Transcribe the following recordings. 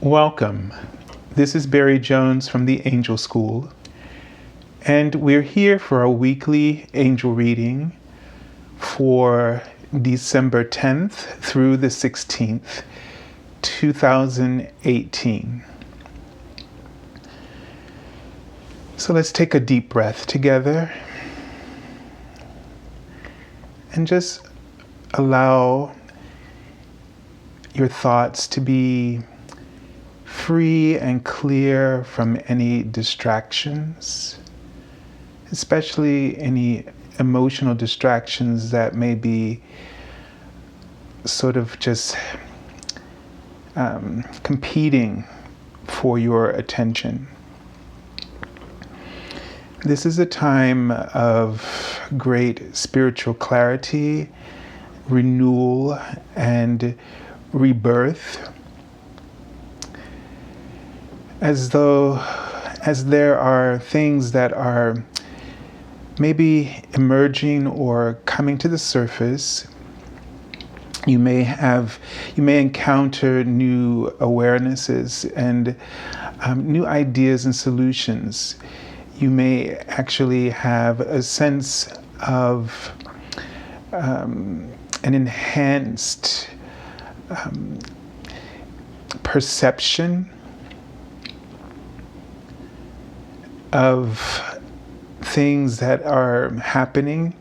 Welcome. This is Barry Jones from the Angel School, and we're here for a weekly angel reading for December 10th through the 16th, 2018. So let's take a deep breath together and just allow your thoughts to be free and clear from any distractions, especially any emotional distractions that may be sort of just competing for your attention. This is a time of great spiritual clarity, renewal, and rebirth. As there are things that are maybe emerging or coming to the surface, you may encounter new awarenesses and new ideas and solutions. You may actually have a sense of an enhanced perception of things that are happening,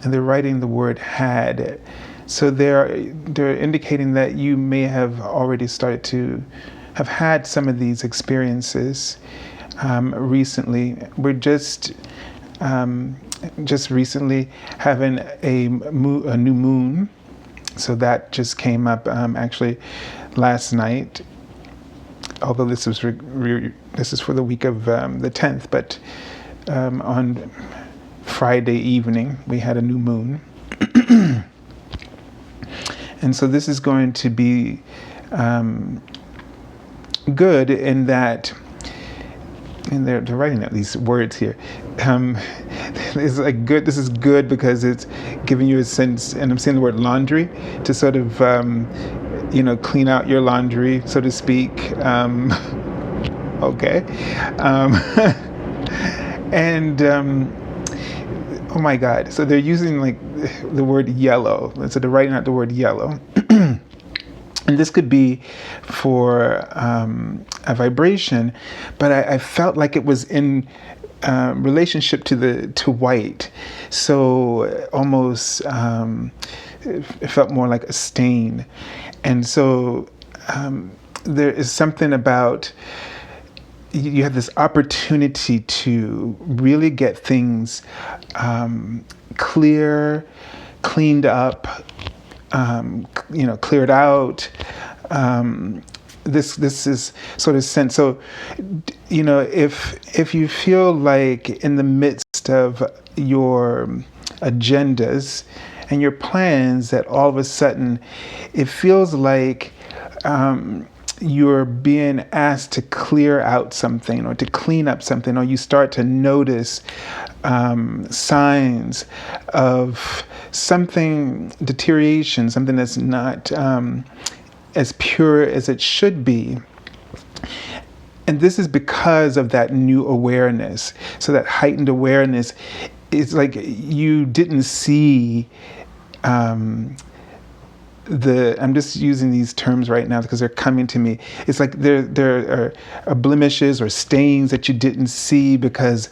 and they're writing the word had. So they're indicating that you may have already started to have had some of these experiences recently. We're just recently having a new moon, so that just came up actually last night. Although this is this is for the week of the 10th, but on Friday evening we had a new moon, and so this is going to be good in that. And they're writing out these words here. It's like good. This is good because it's giving you a sense, and I'm saying the word laundry, to sort of clean out your laundry, so to speak. Okay. And oh my God. So they're using like the word yellow. So they're writing out the word yellow. And this could be for a vibration, but I felt like it was in relationship to white. So almost it felt more like a stain. And so there is something about, you have this opportunity to really get things clear, cleaned up, cleared out. This is sort of sense. So, if you feel like in the midst of your agendas and your plans that all of a sudden it feels like you're being asked to clear out something or to clean up something, or you start to notice signs of something, deterioration, something that's not as pure as it should be. And this is because of that new awareness. So that heightened awareness is like you didn't see I'm just using these terms right now because they're coming to me. It's like there are blemishes or stains that you didn't see because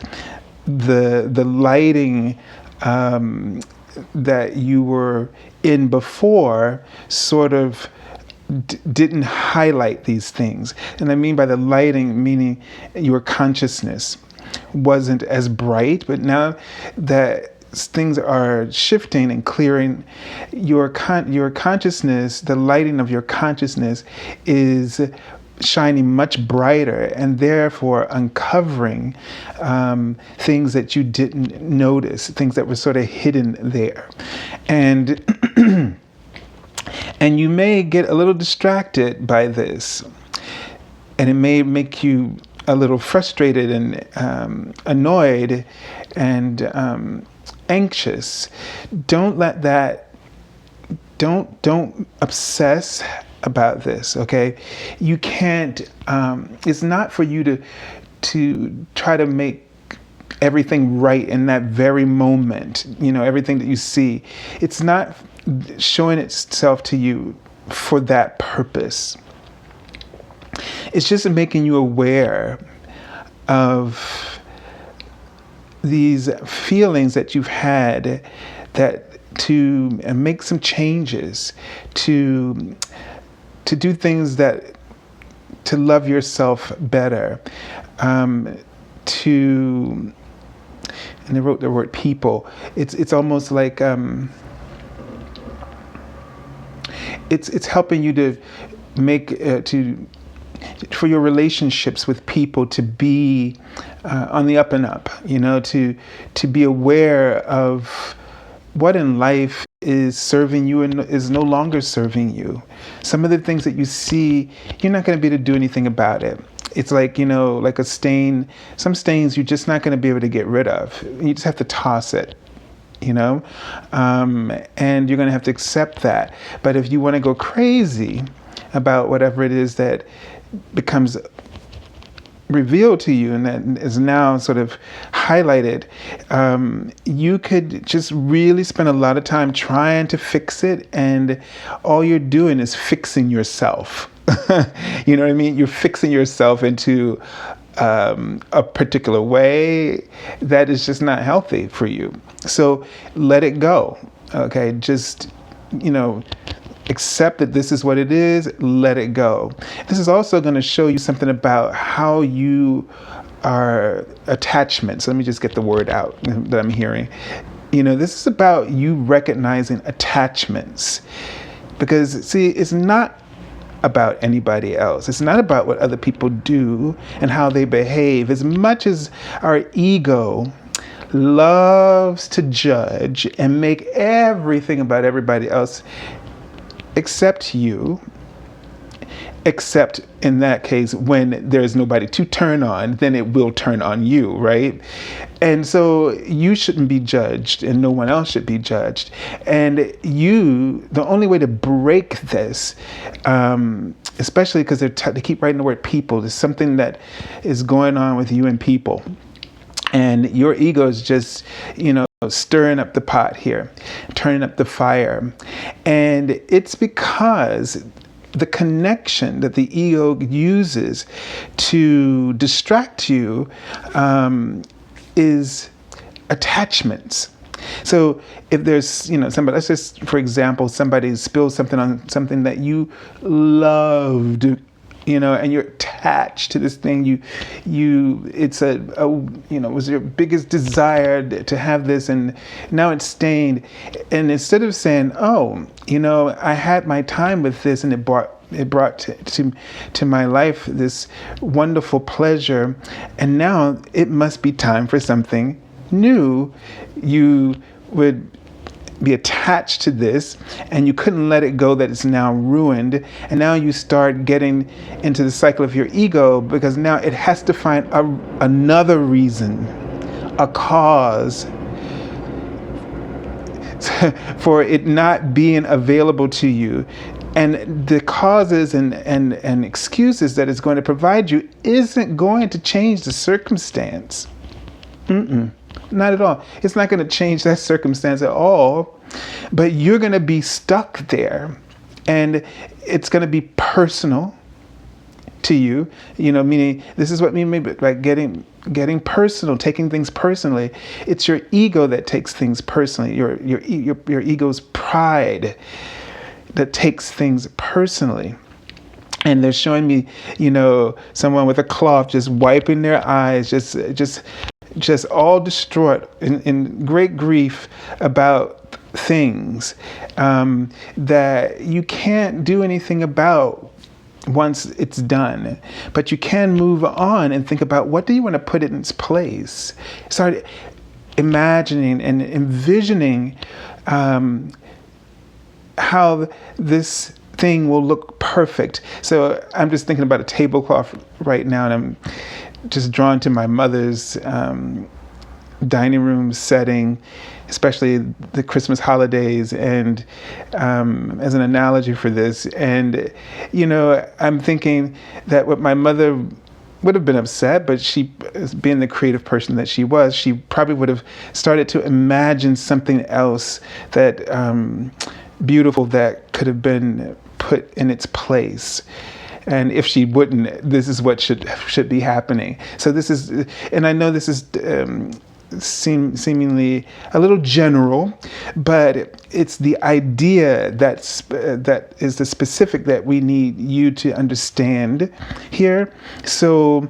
the lighting that you were in before sort of didn't highlight these things. And I mean by the lighting, meaning your consciousness wasn't as bright, but now that things are shifting and clearing, your consciousness, the lighting of your consciousness is shining much brighter, and therefore uncovering things that you didn't notice, things that were sort of hidden there. And and you may get a little distracted by this, and it may make you a little frustrated and annoyed and anxious. Don't let that, don't obsess about this, okay? You can't, it's not for you to try to make everything right in that very moment, everything that you see. It's not showing itself to you for that purpose. It's just making you aware of these feelings that you've had, that to make some changes, to do things to love yourself better, to, and they wrote the word people. It's almost like it's helping you to make for your relationships with people to be on the up and up, to be aware of what in life is serving you and is no longer serving you. Some of the things that you see, you're not going to be able to do anything about it. It's like, like a stain. Some stains you're just not going to be able to get rid of. You just have to toss it, and you're going to have to accept that. But if you want to go crazy about whatever it is that becomes revealed to you and that is now sort of highlighted, you could just really spend a lot of time trying to fix it, and all you're doing is fixing yourself. You know what I mean? You're fixing yourself into a particular way that is just not healthy for you. So let it go. Okay, just accept that this is what it is. Let it go. This is also going to show you something about how you are attachments. Let me just get the word out that I'm hearing. This is about you recognizing attachments, because see, it's not about anybody else. It's not about what other people do and how they behave, as much as our ego loves to judge and make everything about everybody else except you, except in that case when there's nobody to turn on, then it will turn on you, right? And so you shouldn't be judged, and no one else should be judged. And the only way to break this, especially because they keep writing the word people, there's something that is going on with you and people. And your ego is just, stirring up the pot here, turning up the fire. And it's because the connection that the ego uses to distract you is attachments. So if there's, somebody, let's just, for example, somebody spills something on something that you loved, and you're attached to this thing. It's was your biggest desire to have this, and now it's stained. And instead of saying, oh, I had my time with this, and it brought to my life this wonderful pleasure, and now it must be time for something new, you would be attached to this, and you couldn't let it go that it's now ruined. And now you start getting into the cycle of your ego, because now it has to find another reason, a cause for it not being available to you. And the causes and excuses that it's going to provide you isn't going to change the circumstance. Not at all. It's not going to change that circumstance at all, but you're going to be stuck there, and it's going to be personal to you, meaning this is what means like getting personal, taking things personally. It's your ego that takes things personally, your ego's pride that takes things personally. And they're showing me, someone with a cloth just wiping their eyes, just all distraught in great grief about things that you can't do anything about once it's done. But you can move on and think about, what do you want to put in its place? Start imagining and envisioning how this thing will look perfect. So I'm just thinking about a tablecloth right now, and I'm just drawn to my mother's dining room setting, especially the Christmas holidays, and as an analogy for this. And, I'm thinking that what my mother would have been upset, but she, being the creative person that she was, she probably would have started to imagine something else that beautiful that could have been put in its place. And if she wouldn't, this is what should be happening. So this is, and I know this is seemingly a little general, but it's the idea that is the specific that we need you to understand here. So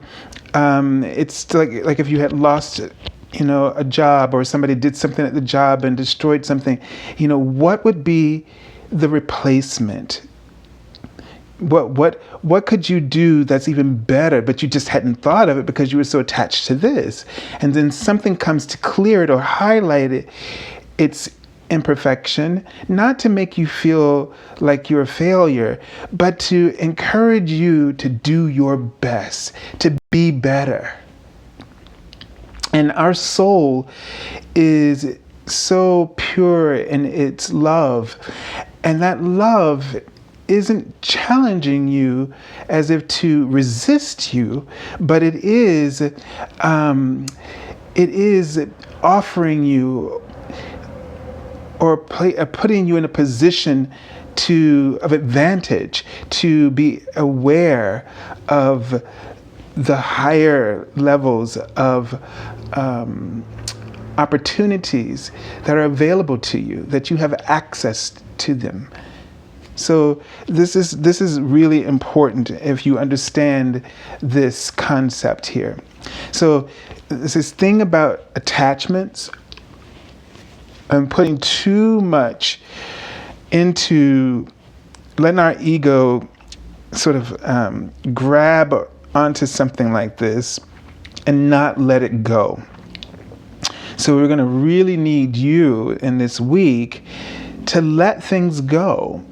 it's like if you had lost a job, or somebody did something at the job and destroyed something, what would be the replacement? What could you do that's even better, but you just hadn't thought of it because you were so attached to this? And then something comes to clear it or highlight it. It's imperfection, not to make you feel like you're a failure, but to encourage you to do your best, to be better. And our soul is so pure in its love, and that love isn't challenging you as if to resist you, but it is offering you or putting you in a position of advantage to be aware of the higher levels of opportunities that are available to you, that you have access to them. So this is really important if you understand this concept here. So this thing about attachments and putting too much into letting our ego sort of grab onto something like this and not let it go. So we're going to really need you in this week to let things go,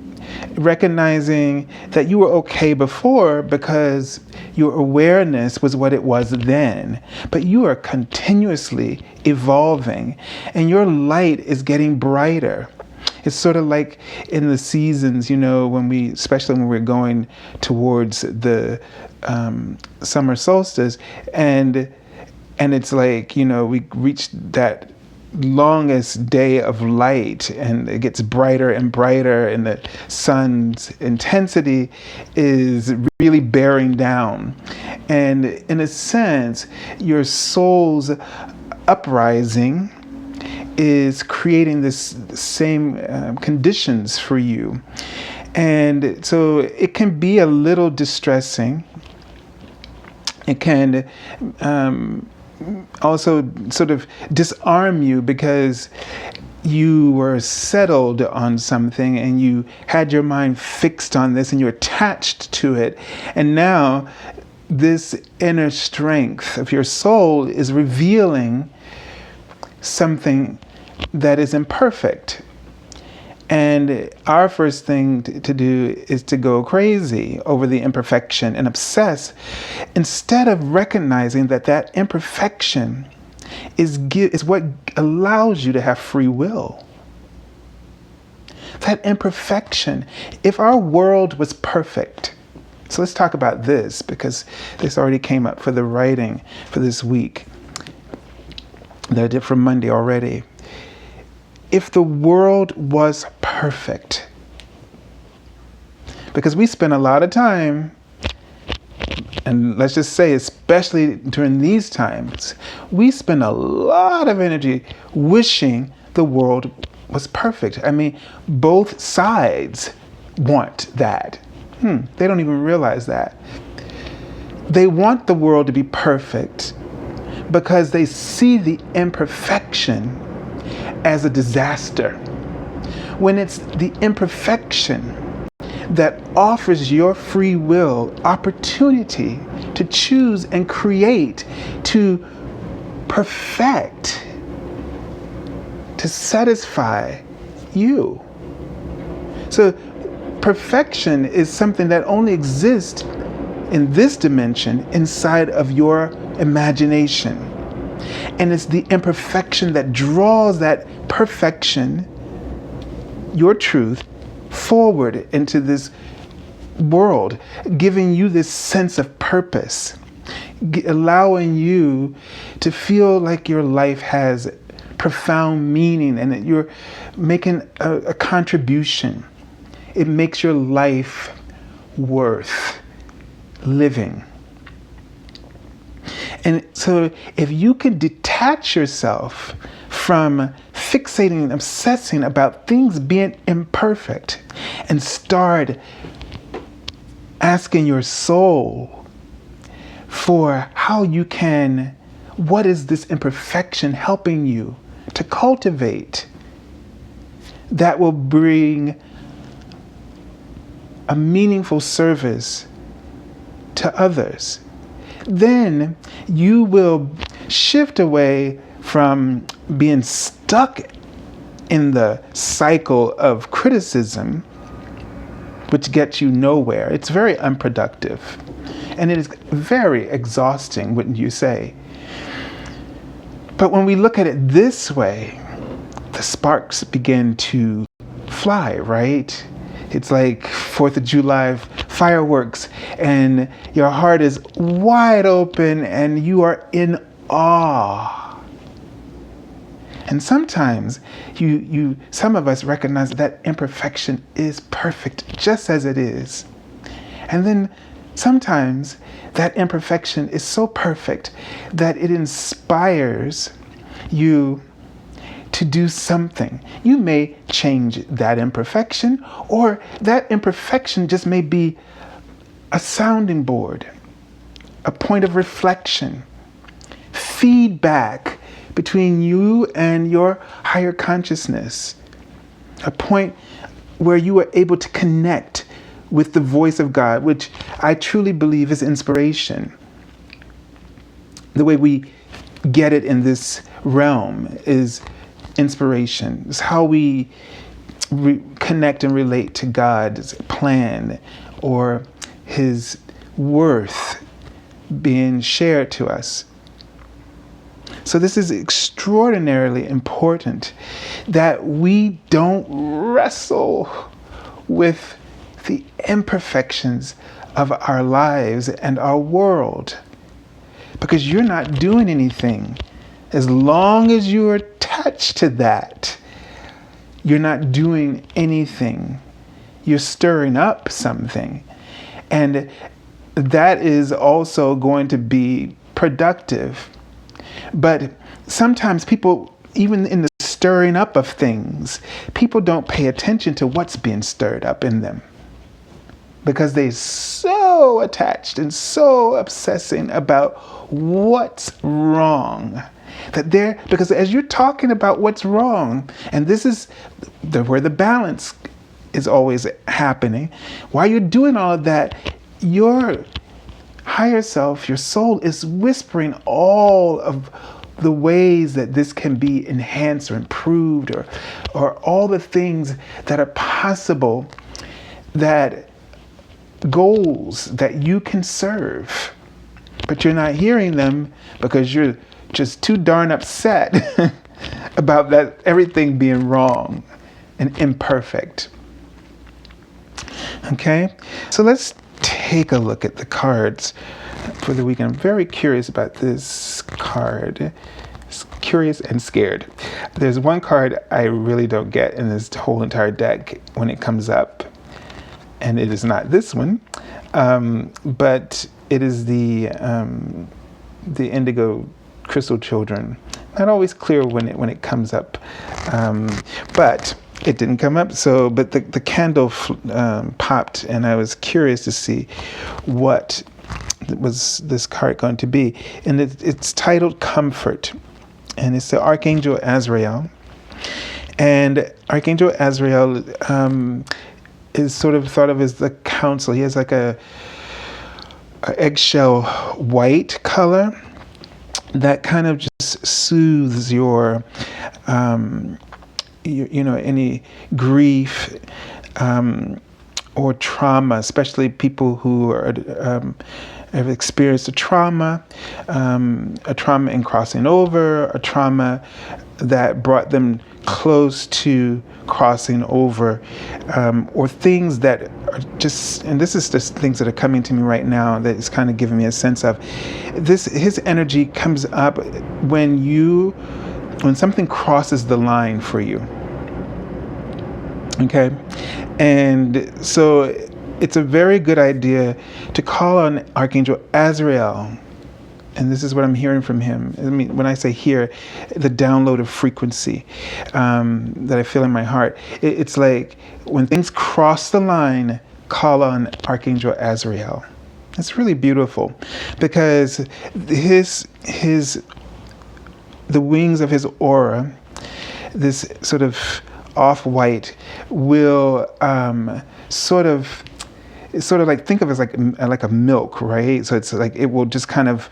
recognizing that you were okay before because your awareness was what it was then, but you are continuously evolving and your light is getting brighter. It's sort of like in the seasons, especially when we're going towards the summer solstice, and it's like, we reached that longest day of light, and it gets brighter and brighter, and the sun's intensity is really bearing down. And in a sense, your soul's uprising is creating this same conditions for you. And so it can be a little distressing. It can also sort of disarm you because you were settled on something and you had your mind fixed on this and you're attached to it. And now this inner strength of your soul is revealing something that is imperfect. And our first thing to do is to go crazy over the imperfection and obsess, instead of recognizing that imperfection is what allows you to have free will. That imperfection, if our world was perfect, so let's talk about this because this already came up for the writing for this week that I did from Monday already. If the world was perfect, because we spend a lot of time, and let's just say, especially during these times, we spend a lot of energy wishing the world was perfect. I mean, both sides want that. They don't even realize that. They want the world to be perfect because they see the imperfection as a disaster, when it's the imperfection that offers your free will opportunity to choose and create, to perfect, to satisfy you. So perfection is something that only exists in this dimension inside of your imagination. And it's the imperfection that draws that perfection, your truth, forward into this world, giving you this sense of purpose, allowing you to feel like your life has profound meaning and that you're making a contribution. It makes your life worth living. And so if you can detach yourself from fixating and obsessing about things being imperfect and start asking your soul for how you can, what is this imperfection helping you to cultivate, that will bring a meaningful service to others. Then you will shift away from being stuck in the cycle of criticism, which gets you nowhere. It's very unproductive. And it is very exhausting, wouldn't you say? But when we look at it this way, the sparks begin to fly, right? It's like 4th of July fireworks, and your heart is wide open and you are in awe. And sometimes some of us recognize that imperfection is perfect just as it is. And then sometimes that imperfection is so perfect that it inspires you to do something. You may change that imperfection, or that imperfection just may be a sounding board, a point of reflection, feedback between you and your higher consciousness, a point where you are able to connect with the voice of God, which I truly believe is inspiration. The way we get it in this realm is inspiration. It's how we connect and relate to God's plan or His worth being shared to us. So this is extraordinarily important that we don't wrestle with the imperfections of our lives and our world, because you're not doing anything. As long as you are attached to that, you're not doing anything. You're stirring up something. And that is also going to be productive. But sometimes people, even in the stirring up of things, people don't pay attention to what's being stirred up in them, because they're so attached and so obsessing about what's wrong. Because as you're talking about what's wrong, and this is where the balance is always happening, while you're doing all of that, your higher self, your soul, is whispering all of the ways that this can be enhanced or improved, or all the things that are possible, that goals that you can serve. But you're not hearing them because you're just too darn upset about that everything being wrong and imperfect. Okay, so let's take a look at the cards for the weekend. I'm very curious about this card. Curious and scared. There's one card I really don't get in this whole entire deck when it comes up, and it is not this one, but it is the indigo crystal children. Not always clear when it comes up, but it didn't come up. So, but the candle popped, and I was curious to see what was this card going to be. And it's titled Comfort, and it's the Archangel Azrael. And Archangel Azrael is sort of thought of as the counsel. He has like a eggshell white color that kind of just soothes your any grief or trauma, especially people who are have experienced a trauma in crossing over, a trauma that brought them close to crossing over, or things that are just, and this is just things that are coming to me right now that is kind of giving me a sense of this. His energy comes up when something crosses the line for you. Okay, and so it's a very good idea to call on Archangel Azrael. And this is what I'm hearing from him. I mean, when I say hear, the download of frequency that I feel in my heart. It's like when things cross the line, call on Archangel Azrael. It's really beautiful because the wings of his aura, this sort of off-white, will it's sort of like, think of it as like a milk, right? So it's like it will just kind of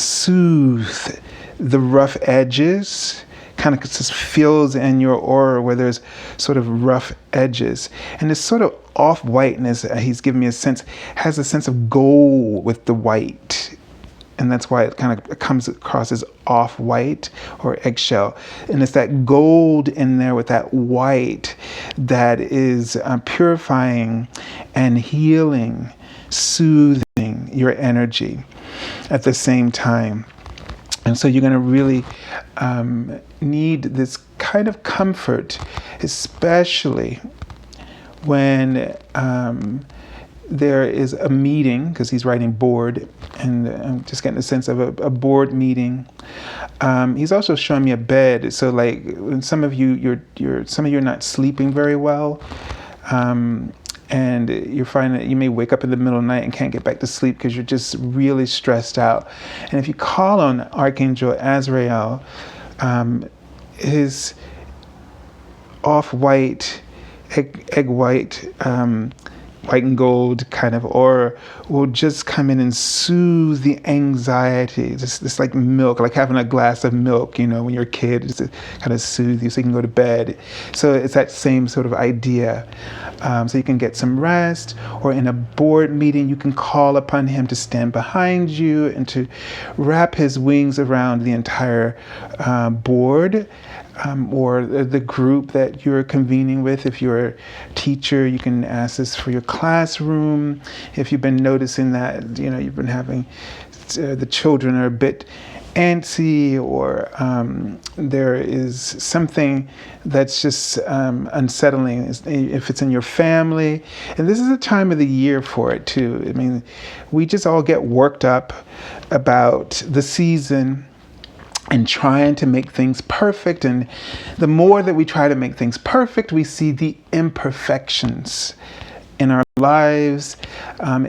soothe the rough edges, kind of just feels in your aura where there's sort of rough edges. And this sort of off-whiteness, he's giving me a sense, has a sense of gold with the white. And that's why it kind of comes across as off-white or eggshell. And it's that gold in there with that white that is purifying and healing, soothing your energy at the same time. And so you're going to really need this kind of comfort, especially when there is a meeting, because he's writing board, and I'm just getting a sense of a board meeting. He's also showing me a bed. So like when some of you are not sleeping very well, and you're finding that you may wake up in the middle of the night and can't get back to sleep because you're just really stressed out. And if you call on Archangel Azrael, his off-white, egg white, white and gold kind of aura will just come in and soothe the anxiety. It's like milk, like having a glass of milk, when you're a kid, just to kind of soothe you so you can go to bed. So it's that same sort of idea. So you can get some rest, or in a board meeting, you can call upon him to stand behind you and to wrap his wings around the entire board. Or the group that you're convening with. If you're a teacher, you can ask this for your classroom. If you've been noticing that, you've been having, the children are a bit antsy, or there is something that's just unsettling, if it's in your family. And this is a time of the year for it too. I mean, we just all get worked up about the season and trying to make things perfect. And the more that we try to make things perfect, we see the imperfections in our lives,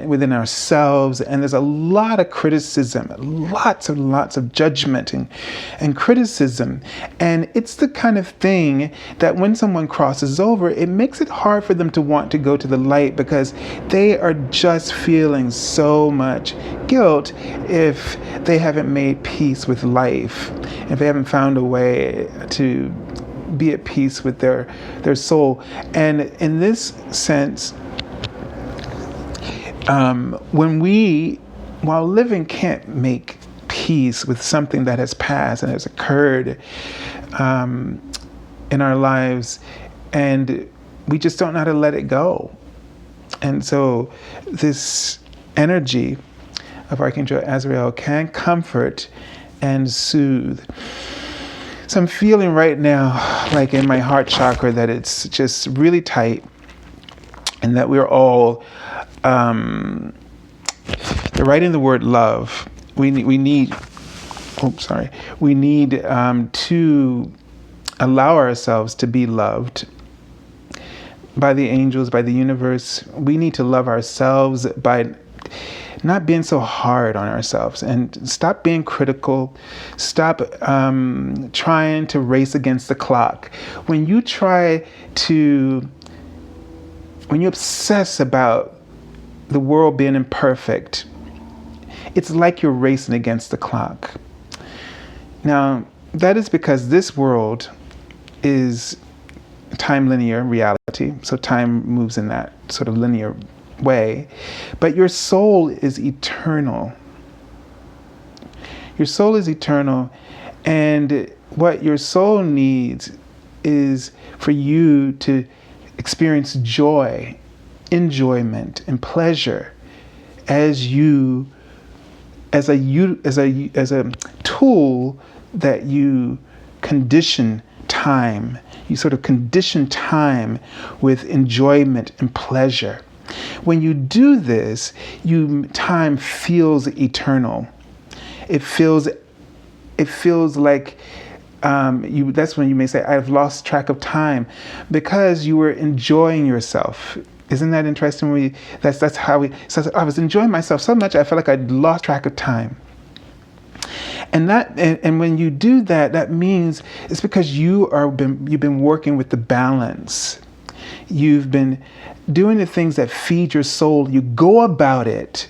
within ourselves. And there's a lot of criticism, lots of judgment and criticism. And it's the kind of thing that when someone crosses over, it makes it hard for them to want to go to the light, because they are just feeling so much guilt if they haven't made peace with life, if they haven't found a way to be at peace with their soul. And in this sense, when we, while living, can't make peace with something that has passed and has occurred in our lives, and we just don't know how to let it go. And so this energy of Archangel Azrael can comfort and soothe. So I'm feeling right now, like in my heart chakra, that it's just really tight, and that we're all, they're writing the word love. We need to allow ourselves to be loved by the angels, by the universe. We need to love ourselves by not being so hard on ourselves, and stop being critical. Stop trying to race against the clock. When you obsess about the world being imperfect, it's like you're racing against the clock. Now, that is because this world is time linear reality. So time moves in that sort of linear way, but your soul is eternal. Your soul is eternal, and what your soul needs is for you to experience joy, enjoyment, and pleasure as a tool that you condition time. You sort of condition time with enjoyment and pleasure. When you do this, time feels eternal. It feels like that's when you may say, I've lost track of time, because you were enjoying yourself. Isn't that interesting? That's how so I was enjoying myself so much I felt like I'd lost track of time. And when you do that, that means it's because you've been working with the balance. You've been doing the things that feed your soul. You go about it.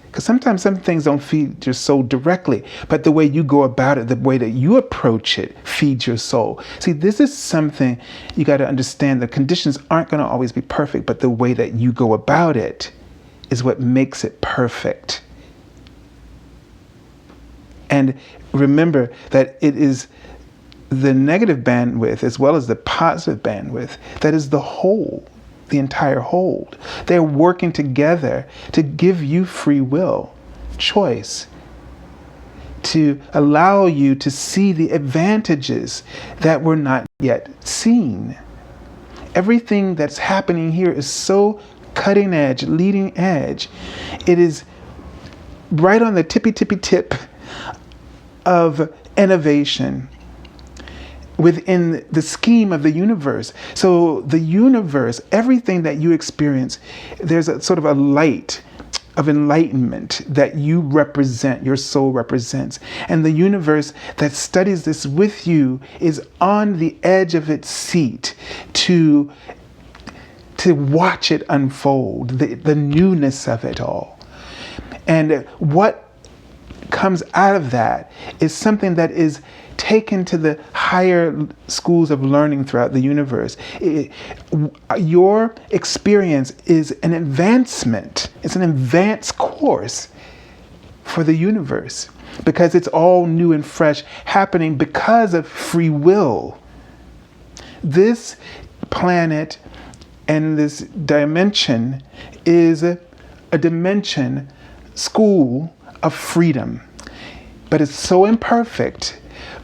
Because sometimes some things don't feed your soul directly, but the way you go about it, the way that you approach it, feeds your soul. See, this is something you got to understand. The conditions aren't going to always be perfect, but the way that you go about it is what makes it perfect. And remember that it is the negative bandwidth as well as the positive bandwidth that is the whole. The entire whole. They're working together to give you free will, choice, to allow you to see the advantages that were not yet seen. Everything that's happening here is so cutting edge, leading edge. It is right on the tippy tip of innovation within the scheme of the universe. So the universe, everything that you experience, there's a sort of a light of enlightenment that you represent, your soul represents. And the universe that studies this with you is on the edge of its seat to watch it unfold, the newness of it all. And what comes out of that is something that is taken to the higher schools of learning throughout the universe. Your experience is an advancement. It's an advanced course for the universe because it's all new and fresh, happening because of free will. This planet and this dimension is a dimension, school of freedom. But it's so imperfect.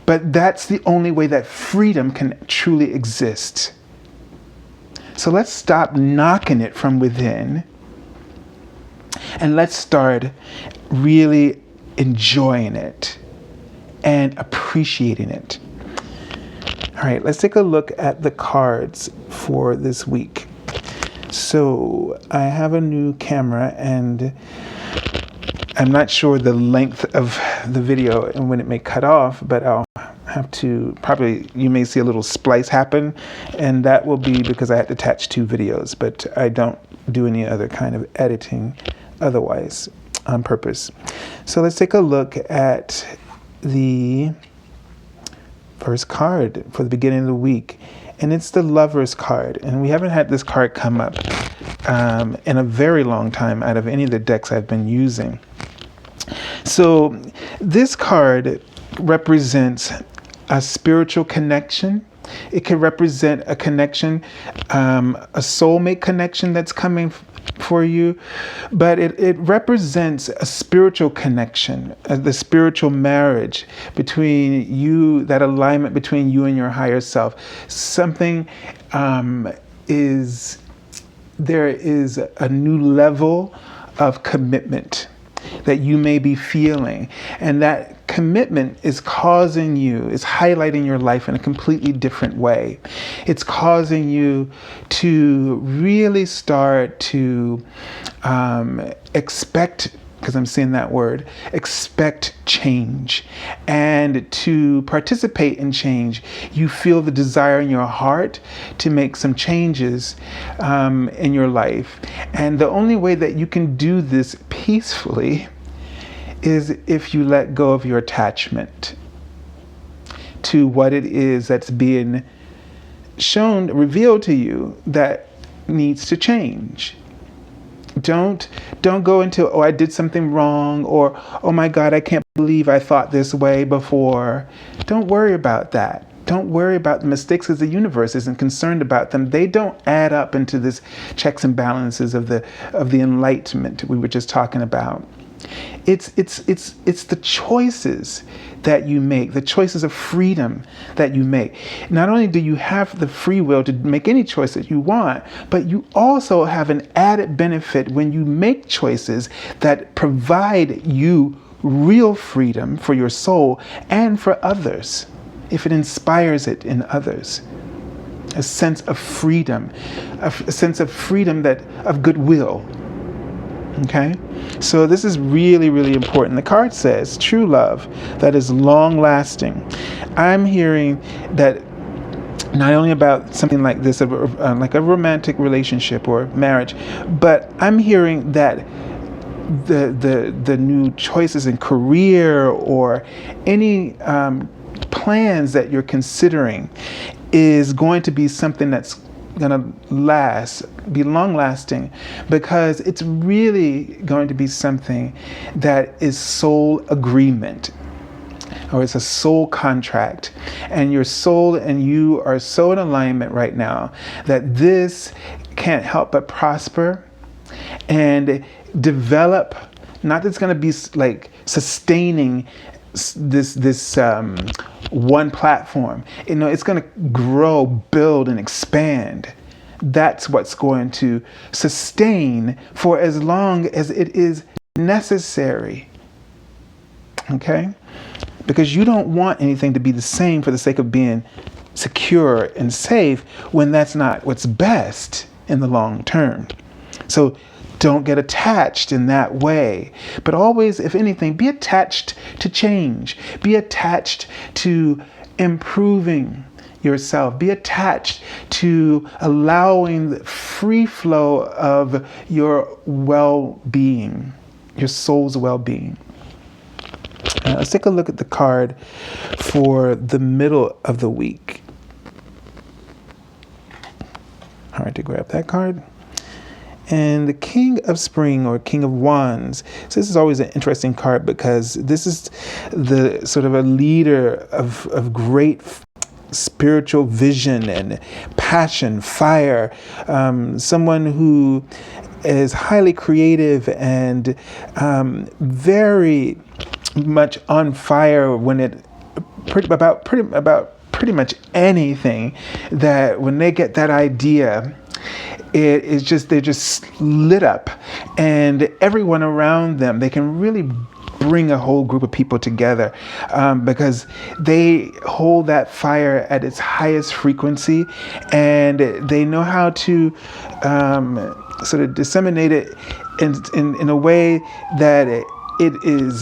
But that's the only way that freedom can truly exist. So let's stop knocking it from within. And let's start really enjoying it and appreciating it. All right, let's take a look at the cards for this week. So I have a new camera and I'm not sure the length of the video and when it may cut off, but I'll have to you may see a little splice happen, and that will be because I had to attach two videos, but I don't do any other kind of editing otherwise on purpose. So let's take a look at the first card for the beginning of the week, and it's the Lover's card, and we haven't had this card come up in a very long time out of any of the decks I've been using. So this card represents a spiritual connection. It can represent a connection, a soulmate connection that's coming for you, but it represents a spiritual connection, the spiritual marriage between you, that alignment between you and your higher self. Something there is a new level of commitment that you may be feeling, and that commitment is highlighting your life in a completely different way. It's causing you to really start to expect, because I'm saying that word, expect change, and to participate in change. You feel the desire in your heart to make some changes in your life. And the only way that you can do this peacefully is if you let go of your attachment to what it is that's being revealed to you that needs to change. don't go into, oh, I did something wrong, or, oh my God, I can't believe I thought this way before. Don't worry about that. Don't worry about the mistakes, because the universe isn't concerned about them. They don't add up into this checks and balances of the enlightenment we were just talking about. It's the choices that you make, the choices of freedom that you make. Not only do you have the free will to make any choice that you want, but you also have an added benefit when you make choices that provide you real freedom for your soul and for others, if it inspires it in others. A sense of freedom, a sense of freedom of goodwill. Okay, so this is really, really important. The card says true love that is long lasting. I'm hearing that not only about something like this, like a romantic relationship or marriage, but I'm hearing that the new choices in career or any plans that you're considering is going to be something that's going to be long lasting, because it's really going to be something that is soul agreement, or it's a soul contract, and your soul and you are so in alignment right now that this can't help but prosper and develop. Not that it's going to be like sustaining this one platform. It's going to grow, build, and expand. That's what's going to sustain for as long as it is necessary. Okay? Because you don't want anything to be the same for the sake of being secure and safe when that's not what's best in the long term. So don't get attached in that way. But always, if anything, be attached to change. Be attached to improving yourself. Be attached to allowing the free flow of your well-being, your soul's well-being. Let's take a look at the card for the middle of the week. All right, to grab that card. And the King of Spring, or King of Wands. So this is always an interesting card, because this is the sort of a leader of great spiritual vision and passion, fire. Someone who is highly creative and very much on fire when about pretty much anything, that when they get that idea, they're just lit up, and everyone around them, they can really bring a whole group of people together, because they hold that fire at its highest frequency, and they know how to sort of disseminate it in a way that it is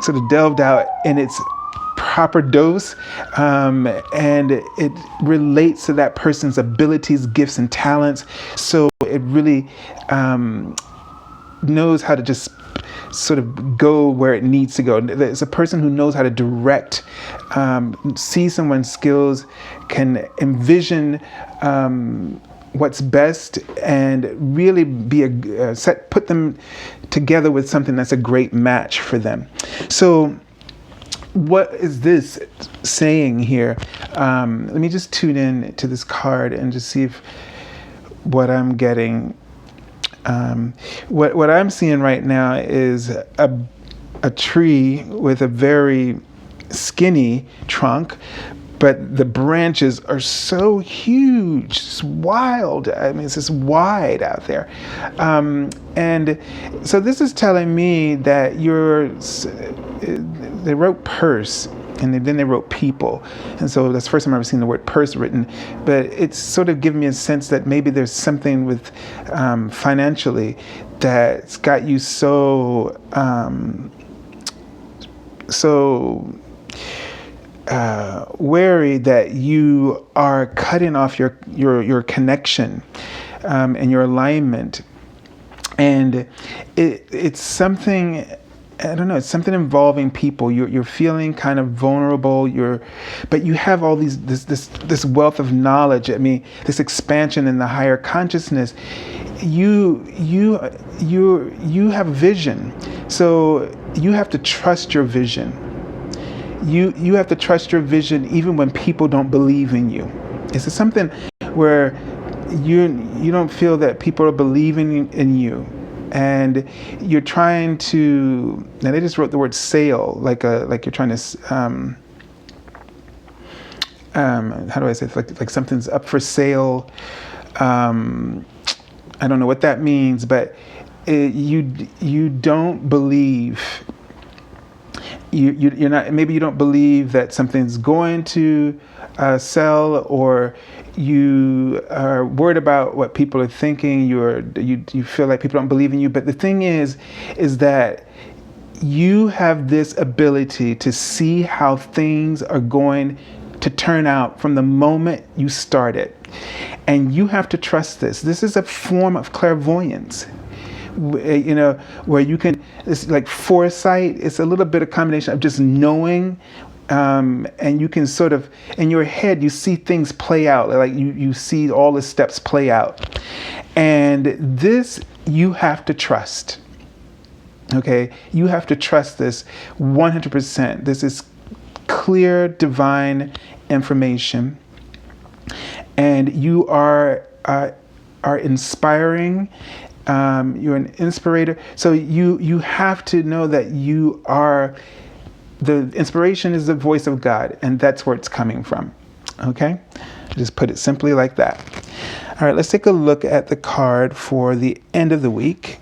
sort of delved out in its proper dose, and it relates to that person's abilities, gifts, and talents. So it really knows how to just sort of go where it needs to go. It's a person who knows how to direct, see someone's skills, can envision what's best, and really be put them together with something that's a great match for them. So what is this saying here? Let me just tune in to this card and just see if what I'm getting. What I'm seeing right now is a tree with a very skinny trunk, but the branches are so huge, it's wild. I mean, it's just wide out there. And so this is telling me that they wrote purse, and then they wrote people. And so that's the first time I've ever seen the word purse written. But it's sort of giving me a sense that maybe there's something with financially that's got you so wary that you are cutting off your connection and your alignment. And it's something I don't know, it's something involving people. You're feeling kind of vulnerable. But you have all this wealth of knowledge. I mean, this expansion in the higher consciousness. You have vision, so you have to trust your vision. You have to trust your vision even when people don't believe in you. Is it something where you don't feel that people are believing in you, and you're trying to? Now they just wrote the word "sail," like you're trying to. How do I say it? Like something's up for sale. I don't know what that means, but you don't believe. You're not. Maybe you don't believe that something's going to sell, or you are worried about what people are thinking. You feel like people don't believe in you. But the thing is that you have this ability to see how things are going to turn out from the moment you start it. And you have to trust this. This is a form of clairvoyance, where you can, it's like foresight. It's a little bit of combination of just knowing, and you can sort of, in your head, you see things play out. Like you see all the steps play out. And this, you have to trust. Okay? You have to trust this 100%. This is clear, divine information. And you are inspiring. You're an inspirator. So you have to know that you are. The inspiration is the voice of God, and that's where it's coming from. Okay, just put it simply like that. All right, let's take a look at the card for the end of the week.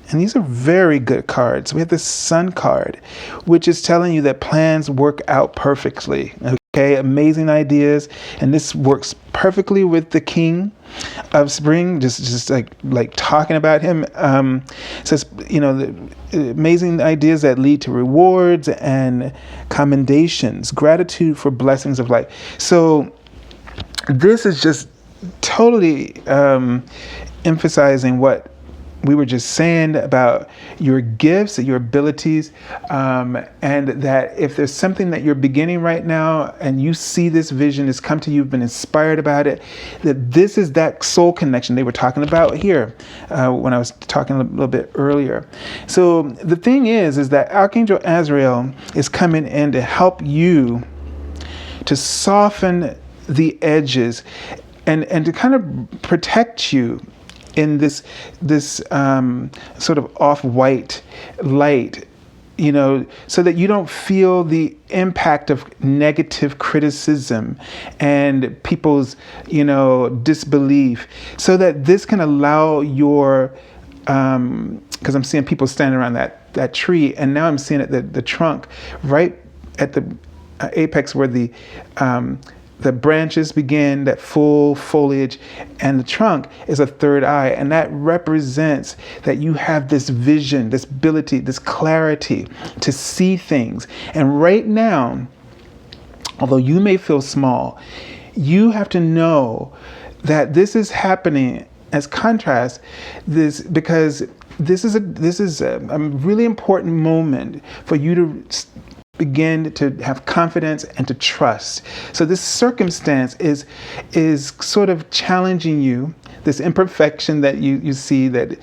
And these are very good cards. We have the Sun card, which is telling you that plans work out perfectly. Okay, amazing ideas, and this works perfectly with the King of Spring. Just like talking about him. Says, the amazing ideas that lead to rewards and commendations, gratitude for blessings of life. So this is just totally emphasizing what we were just saying about your gifts, your abilities, and that if there's something that you're beginning right now and you see this vision has come to you, you've been inspired about it, that this is that soul connection they were talking about here when I was talking a little bit earlier. So the thing is that Archangel Azrael is coming in to help you to soften the edges and to kind of protect you in this sort of off-white light, so that you don't feel the impact of negative criticism and people's, disbelief, so that this can allow your, because I'm seeing people standing around that tree, and now I'm seeing it, the trunk right at the apex where the branches begin, that full foliage, and the trunk is a third eye. And that represents that you have this vision, this ability, this clarity to see things. And right now, although you may feel small, you have to know that this is happening as contrast, because this is a really important moment for you to begin to have confidence and to trust. So this circumstance is sort of challenging you, this imperfection that you see, that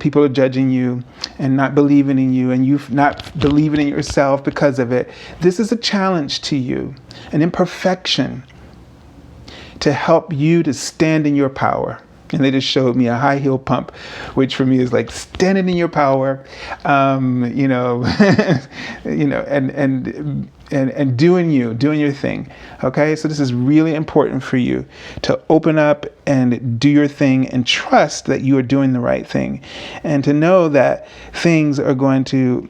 people are judging you and not believing in you, and you not believing in yourself because of it. This is a challenge to you, an imperfection, to help you to stand in your power. And they just showed me a high heel pump, which for me is like standing in your power, and doing your thing. Okay, so this is really important for you to open up and do your thing and trust that you are doing the right thing, and to know that things are going to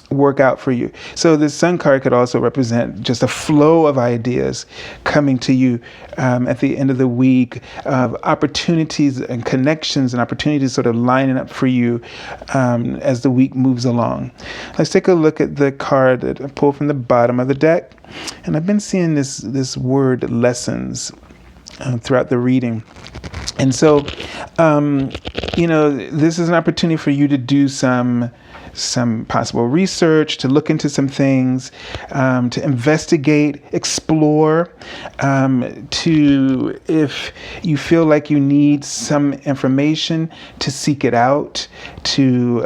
work out for you. So this Sun card could also represent just a flow of ideas coming to you at the end of the week, of opportunities and connections and opportunities sort of lining up for you as the week moves along. Let's take a look at the card that I pulled from the bottom of the deck. And I've been seeing this word lessons throughout the reading. And so, this is an opportunity for you to do some some possible research, to look into some things, to investigate, explore, to, if you feel like you need some information, to seek it out, to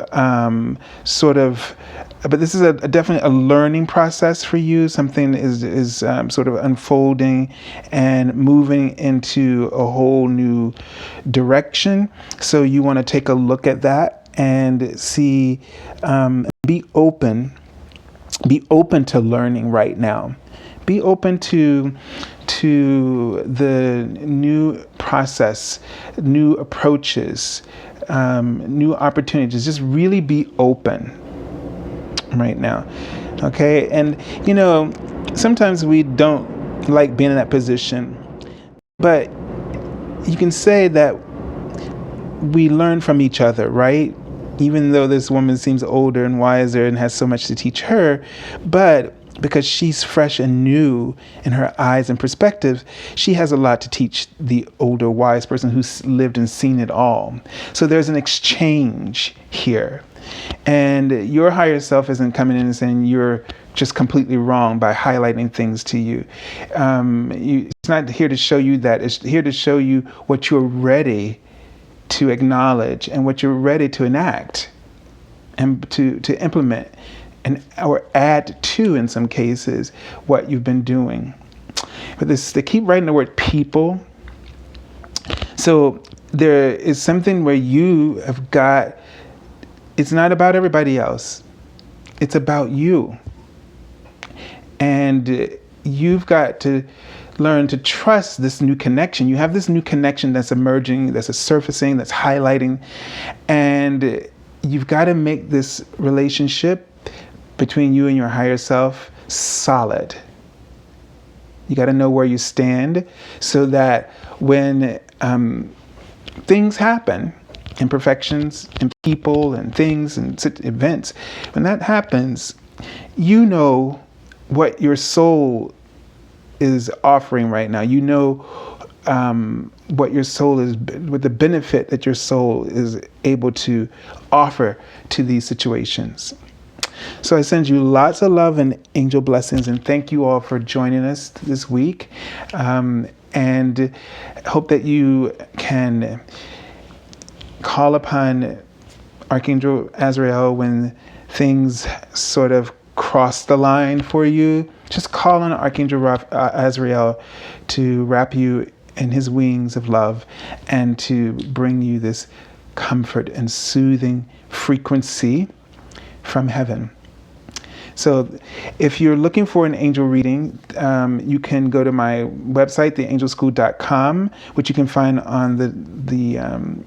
but this is definitely a learning process for you. Something is sort of unfolding and moving into a whole new direction. So you want to take a look at that and see, be open to learning right now. Be open to the new process, new approaches, new opportunities. Just really be open right now. Okay. And sometimes we don't like being in that position, but you can say that we learn from each other, right? Even though this woman seems older and wiser and has so much to teach her, but because she's fresh and new in her eyes and perspective, she has a lot to teach the older, wise person who's lived and seen it all. So there's an exchange here. And your higher self isn't coming in and saying you're just completely wrong by highlighting things to you. It's not here to show you that. It's here to show you what you're ready to acknowledge and what you're ready to enact and to implement, and or add to, in some cases, what you've been doing. But they keep writing the word people. So there is something where you have got, it's not about everybody else. It's about you. And you've got to learn to trust this new connection. You have this new connection that's emerging, that's surfacing, that's highlighting. And you've got to make this relationship between you and your higher self solid. You got to know where you stand so that when things happen, imperfections and people and things and events, when that happens, you know what your soul is offering right now. You know what your soul is, what the benefit that your soul is able to offer to these situations. So I send you lots of love and angel blessings, and thank you all for joining us this week. And hope that you can call upon Archangel Azrael when things sort of cross the line for you. Just call on Archangel Azrael to wrap you in his wings of love and to bring you this comfort and soothing frequency from heaven. So if you're looking for an angel reading, you can go to my website, theangelschool.com, which you can find on in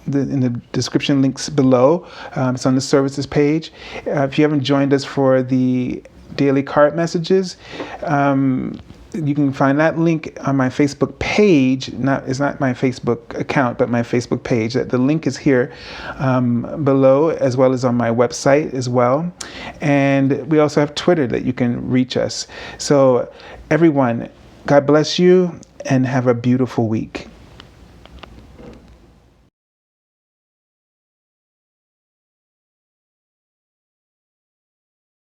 the description links below. It's on the services page. If you haven't joined us for the daily card messages, you can find that link on my Facebook page. It's not my Facebook account, but my Facebook page. The link is here below, as well as on my website as well. And we also have Twitter that you can reach us. So everyone, God bless you and have a beautiful week.